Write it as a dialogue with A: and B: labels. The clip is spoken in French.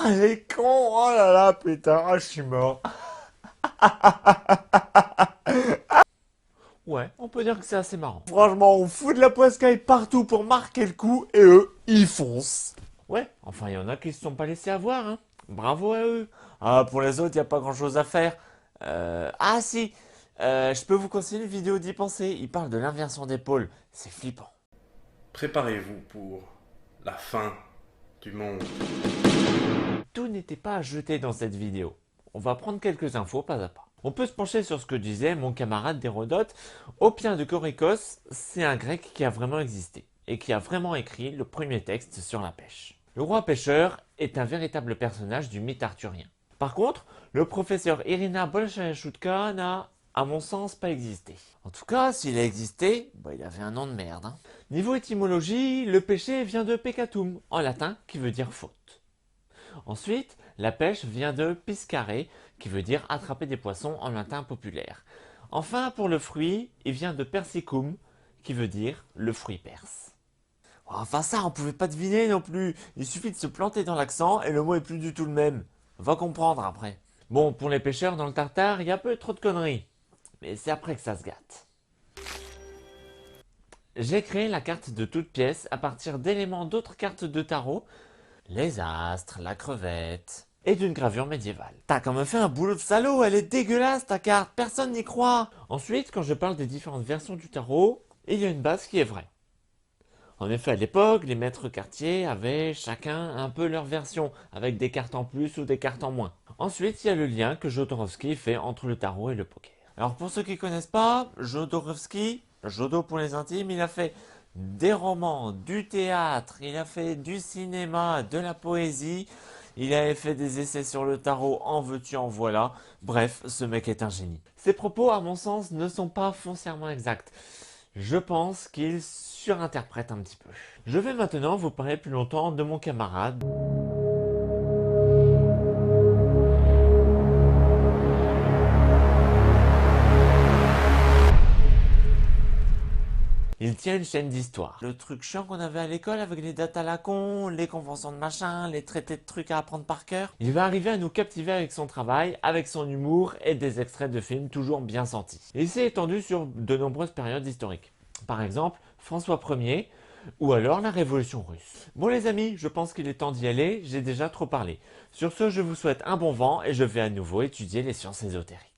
A: elle est con, oh là là, putain, ah, je suis mort.
B: Ouais, on peut dire que c'est assez marrant.
A: Franchement, on fout de la poiscaille partout pour marquer le coup, et eux, ils foncent.
B: Ouais, enfin, il y en a qui se sont pas laissés avoir, hein. Bravo à eux.
A: Ah, pour les autres, y a pas grand chose à faire.
B: Ah si, je peux vous conseiller une vidéo d'y penser. Il parle de l'inversion d'épaule. C'est flippant.
C: Préparez-vous pour la fin du monde.
B: Tout n'était pas à jeter dans cette vidéo. On va prendre quelques infos pas à pas. On peut se pencher sur ce que disait mon camarade d'Hérodote. Oppien de Coricos, c'est un grec qui a vraiment existé et qui a vraiment écrit le premier texte sur la pêche. Le roi pêcheur est un véritable personnage du mythe arthurien. Par contre, le professeur Irina Bolshaya-Shutka n'a, à mon sens, pas existé. En tout cas, s'il a existé, il avait un nom de merde. Niveau étymologie, le péché vient de peccatum, en latin, qui veut dire faute. Ensuite, la pêche vient de piscare, qui veut dire attraper des poissons en latin populaire. Enfin, pour le fruit, il vient de persicum, qui veut dire le fruit perse. Enfin ça, on pouvait pas deviner non plus. Il suffit de se planter dans l'accent et le mot est plus du tout le même. Va comprendre après. Bon, pour les pêcheurs dans le Tartare, il y a peu trop de conneries. Mais c'est après que ça se gâte. J'ai créé la carte de toute pièce à partir d'éléments d'autres cartes de tarot, les astres, la crevette, et d'une gravure médiévale. T'as quand même fait un boulot de salaud, elle est dégueulasse ta carte, personne n'y croit. Ensuite, quand je parle des différentes versions du tarot, il y a une base qui est vraie. En effet, à l'époque, les maîtres quartiers avaient chacun un peu leur version, avec des cartes en plus ou des cartes en moins. Ensuite, il y a le lien que Jodorowsky fait entre le tarot et le poker. Alors pour ceux qui connaissent pas, Jodorowsky, Jodo pour les intimes, il a fait des romans, du théâtre, il a fait du cinéma, de la poésie, il avait fait des essais sur le tarot, en veux-tu, en voilà. Bref, ce mec est un génie. Ses propos, à mon sens, ne sont pas foncièrement exacts. Je pense qu'il surinterprète un petit peu. Je vais maintenant vous parler plus longtemps de mon camarade. Il tient une chaîne d'histoire. Le truc chiant qu'on avait à l'école avec les dates à la con, les conventions de machin, les traités de trucs à apprendre par cœur. Il va arriver à nous captiver avec son travail, avec son humour et des extraits de films toujours bien sentis. Il s'est étendu sur de nombreuses périodes historiques. Par exemple, François Ier, ou alors la Révolution russe. Bon les amis, je pense qu'il est temps d'y aller, j'ai déjà trop parlé. Sur ce, je vous souhaite un bon vent et je vais à nouveau étudier les sciences ésotériques.